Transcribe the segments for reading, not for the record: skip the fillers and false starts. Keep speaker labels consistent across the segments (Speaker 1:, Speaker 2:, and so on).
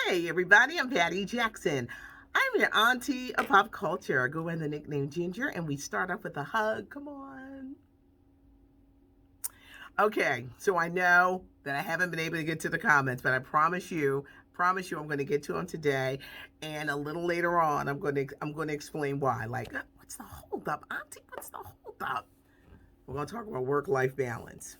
Speaker 1: Hey, everybody, I'm Patty Jackson. I'm your auntie of pop culture. I go by the nickname Ginger, and we start off with a hug. Come on. Okay, so I know that I haven't been able to get to the comments, but I promise you, I'm going to get to them today. And a little later on, I'm going to explain why. Like, what's the holdup, auntie? What's the holdup? We're going to talk about work-life balance.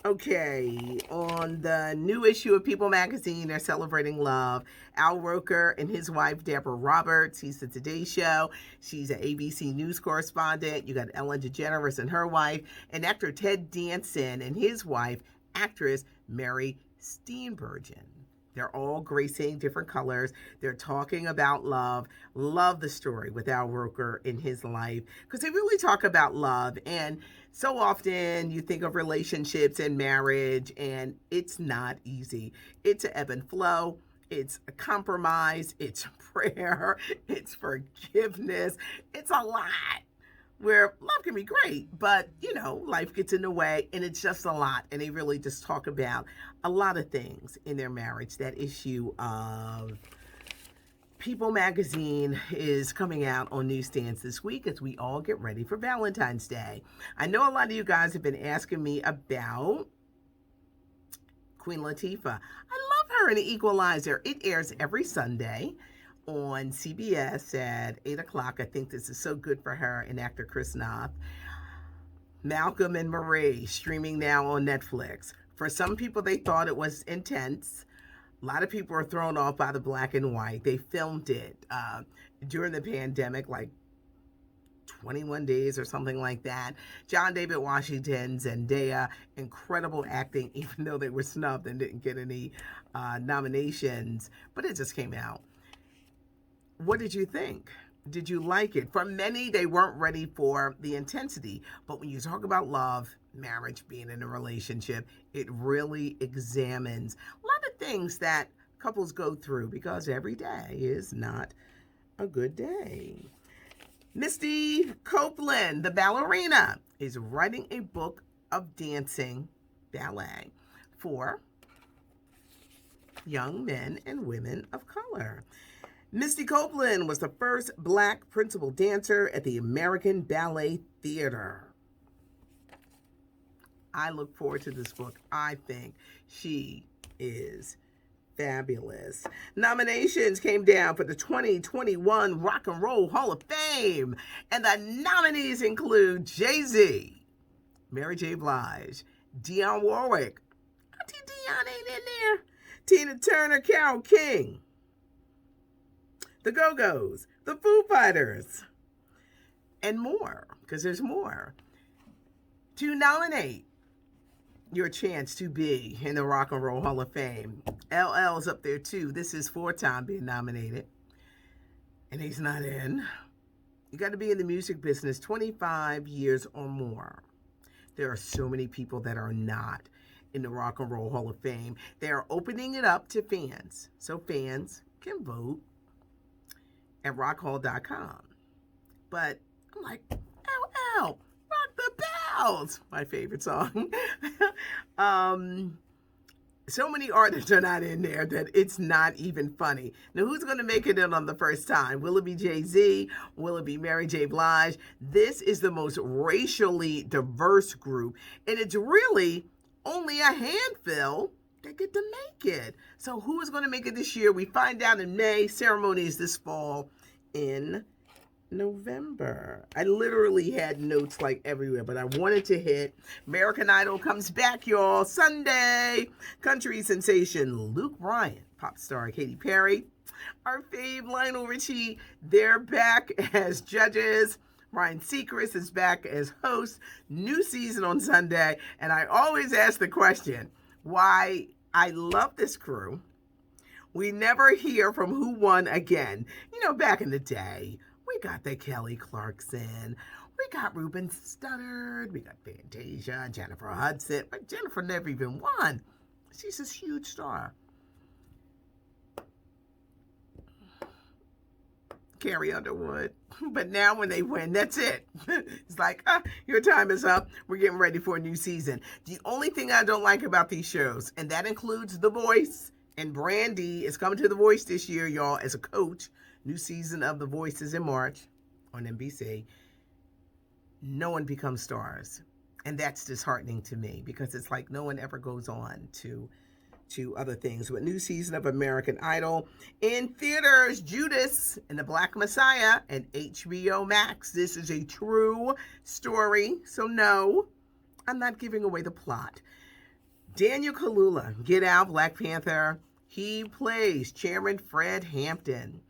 Speaker 1: Okay, on the new issue of People magazine, they're celebrating love. Al Roker and his wife, Deborah Roberts, he's the Today Show. She's an ABC News correspondent. You got Ellen DeGeneres and her wife, and actor Ted Danson and his wife, actress Mary Steenburgen. They're all gracing different colors. They're talking about love. Love the story with Al Roker in his life because they really talk about love. And so often you think of relationships and marriage, and it's not easy. It's an ebb and flow. It's a compromise. It's prayer. It's forgiveness. It's a lot where love can be great, but life gets in the way and it's just a lot. And they really just talk about a lot of things in their marriage. That issue of People magazine is coming out on newsstands this week as we all get ready for Valentine's Day. I know a lot of you guys have been asking me about Queen Latifah. I love her in The Equalizer. It airs every Sunday on CBS at 8 o'clock. I think this is so good for her and actor Chris Noth. Malcolm and Marie, streaming now on Netflix. For some people, they thought it was intense. A lot of people are thrown off by the black and white. They filmed it during the pandemic, like 21 days or something like that. John David Washington, Zendaya, incredible acting, even though they were snubbed and didn't get any nominations. But it just came out. What did you think? Did you like it? For many, they weren't ready for the intensity. But when you talk about love, marriage, being in a relationship, it really examines a lot of things that couples go through because every day is not a good day. Misty Copeland, the ballerina, is writing a book of dancing ballet for young men and women of color. Misty Copeland was the first black principal dancer at the American Ballet Theater. I look forward to this book. I think she is fabulous. Nominations came down for the 2021 Rock and Roll Hall of Fame, and the nominees include Jay-Z, Mary J. Blige, Dionne Warwick, Auntie Dionne ain't in there, Tina Turner, Carole King, the Go-Go's, the Foo Fighters, and more, because there's more. To nominate your chance to be in the Rock and Roll Hall of Fame, LL's up there too. This is 4-time being nominated, and he's not in. You got to be in the music business 25 years or more. There are so many people that are not in the Rock and Roll Hall of Fame. They are opening it up to fans, so fans can vote at rockhall.com. But I'm like, ow, rock the bells, my favorite song. So many artists are not in there that it's not even funny. Now, who's going to make it in on the first time? Will it be Jay-Z? Will it be Mary J. Blige? This is the most racially diverse group, and it's really only a handful that get to make it. So who is going to make it this year? We find out in May. Ceremonies this fall in November. I literally had notes like everywhere, but I wanted to hit American Idol comes back, y'all, Sunday. Country sensation Luke Bryan, pop star Katy Perry, our fave Lionel Richie, they're back as judges. Ryan Seacrest is back as host. New season on Sunday, and I always ask the question why I love this crew. We never hear from who won again. Back in the day, we got the Kelly Clarkson. We got Ruben Studdard. We got Fantasia, Jennifer Hudson. But Jennifer never even won. She's this huge star. Carrie Underwood. But now when they win, that's it. It's like, your time is up. We're getting ready for a new season. The only thing I don't like about these shows, and that includes The Voice And Brandy is coming to The Voice this year, y'all, as a coach. New season of The Voice is in March on NBC. No one becomes stars. And that's disheartening to me because it's like no one ever goes on to other things. But new season of American Idol in theaters, Judas and the Black Messiah and HBO Max. This is a true story, so no, I'm not giving away the plot. Daniel Kaluuya, Get Out, Black Panther. He plays Chairman Fred Hampton,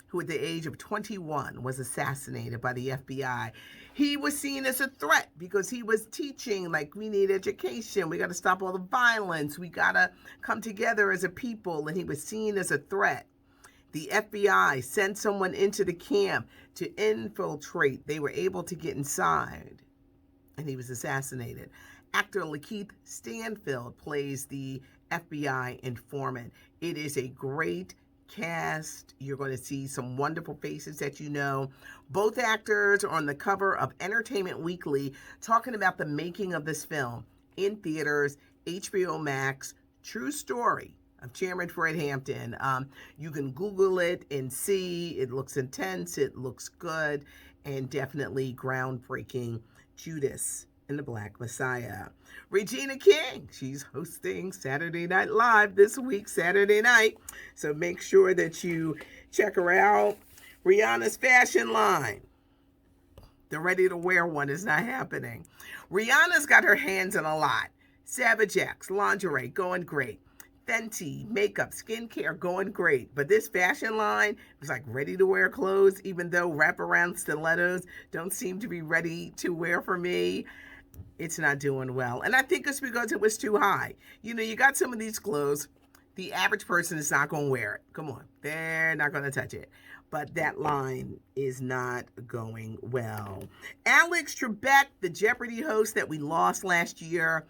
Speaker 1: who at the age of 21 was assassinated by the FBI. He was seen as a threat because he was teaching, like, we need education. We got to stop all the violence. We got to come together as a people. And he was seen as a threat. The FBI sent someone into the camp to infiltrate. They were able to get inside. And he was assassinated. Actor Lakeith Stanfield plays the FBI informant. It is a great cast. You're going to see some wonderful faces that you know. Both actors are on the cover of Entertainment Weekly talking about the making of this film in theaters, HBO Max. True story of Chairman Fred Hampton. You can Google it and see. It looks intense. It looks good. And definitely groundbreaking. Judas and the Black Messiah. Regina King, she's hosting Saturday Night Live this week, Saturday night. So make sure that you check her out. Rihanna's fashion line. The ready-to-wear one is not happening. Rihanna's got her hands in a lot. Savage X, lingerie, going great. Fenty, makeup, skincare, going great. But this fashion line was like ready-to-wear clothes, even though wraparound stilettos don't seem to be ready to wear for me. It's not doing well. And I think it's because it was too high. You know, you got some of these clothes, the average person is not going to wear it. Come on. They're not going to touch it. But that line is not going well. Alex Trebek, the Jeopardy host that we lost last year,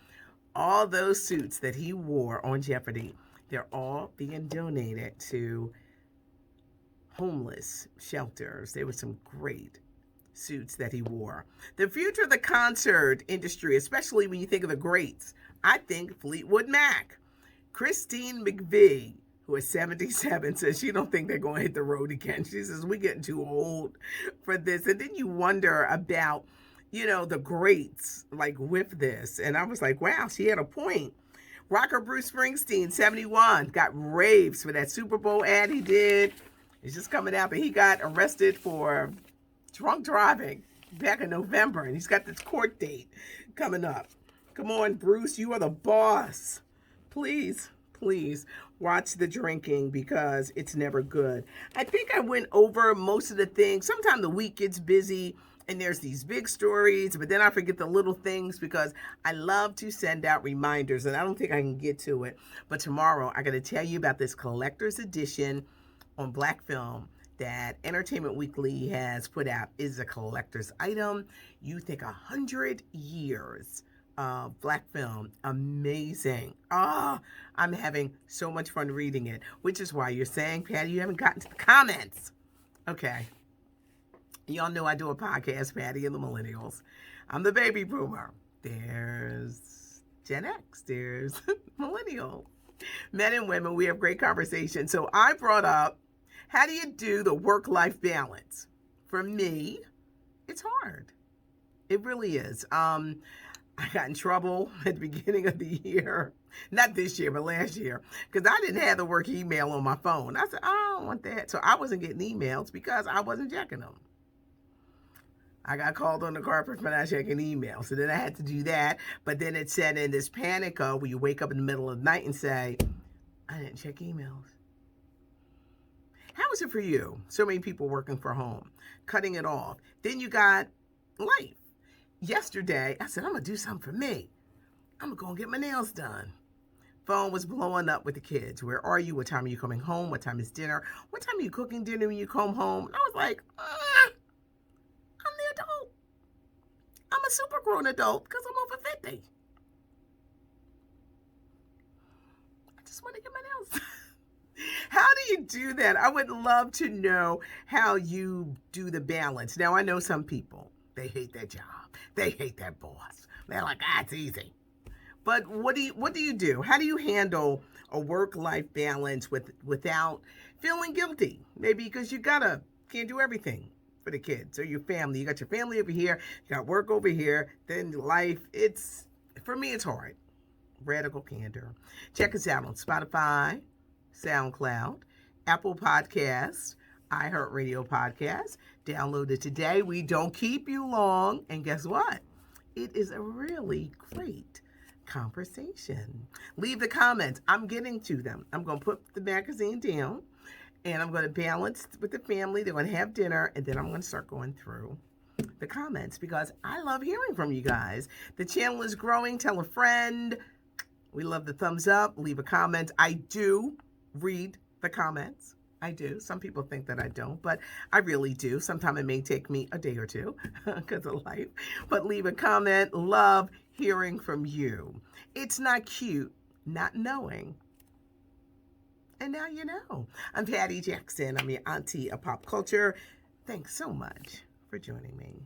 Speaker 1: all those suits that he wore on Jeopardy, they're all being donated to homeless shelters. There were some great suits that he wore. The future of the concert industry, especially when you think of the greats, I think Fleetwood Mac. Christine McVie, who is 77, says she don't think they're going to hit the road again. She says, we're getting too old for this. And then you wonder about, you know, the greats, like with this. And I was like, wow, she had a point. Rocker Bruce Springsteen, 71, got raves for that Super Bowl ad he did. It's just coming out, but he got arrested for drunk driving back in November, and he's got this court date coming up. Come on, Bruce, you are the boss. Please, please watch the drinking because it's never good. I think I went over most of the things. Sometimes the week gets busy and there's these big stories, but then I forget the little things because I love to send out reminders, and I don't think I can get to it. But tomorrow, I got to tell you about this collector's edition on Black film that Entertainment Weekly has put out. Is a collector's item. You think 100 years of Black film. Amazing. I'm having so much fun reading it, which is why you're saying, Patty, you haven't gotten to the comments. Okay. Y'all know I do a podcast, Patty and the Millennials. I'm the baby boomer. There's Gen X. There's Millennial. Men and women, we have great conversations. So I brought up, how do you do the work-life balance? For me, it's hard. It really is. I got in trouble at the beginning of the year. Not this year, but last year. Because I didn't have the work email on my phone. I said, I don't want that. So I wasn't getting emails because I wasn't checking them. I got called on the carpet for not checking emails. So then I had to do that. But then it said in this panic where you wake up in the middle of the night and say, I didn't check emails. How is it for you? So many people working from home, cutting it off. Then you got life. Yesterday, I said, I'm going to do something for me. I'm going to go and get my nails done. Phone was blowing up with the kids. Where are you? What time are you coming home? What time is dinner? What time are you cooking dinner when you come home? And I was like, I'm the adult. I'm a super grown adult because I'm over 50. I just want to get my nails. How do you do that? I would love to know how you do the balance. Now, I know some people, they hate their job. They hate their boss. They're like, it's easy. But what do you do? How do you handle a work-life balance without feeling guilty. Maybe because you can't do everything for the kids or your family. You got your family over here, you got work over here, then life, for me, it's hard. Radical Candor. Check us out on Spotify, SoundCloud, Apple Podcasts, iHeartRadio Podcasts. Download it today. We don't keep you long. And guess what? It is a really great conversation. Leave the comments. I'm getting to them. I'm going to put the magazine down and I'm going to balance with the family. They're going to have dinner and then I'm going to start going through the comments because I love hearing from you guys. The channel is growing. Tell a friend. We love the thumbs up. Leave a comment. I do read the comments. I do. Some people think that I don't, but I really do. Sometimes it may take me a day or two because of life. But leave a comment. Love hearing from you. It's not cute not knowing. And now you know. I'm Patty Jackson. I'm your auntie of pop culture. Thanks so much for joining me.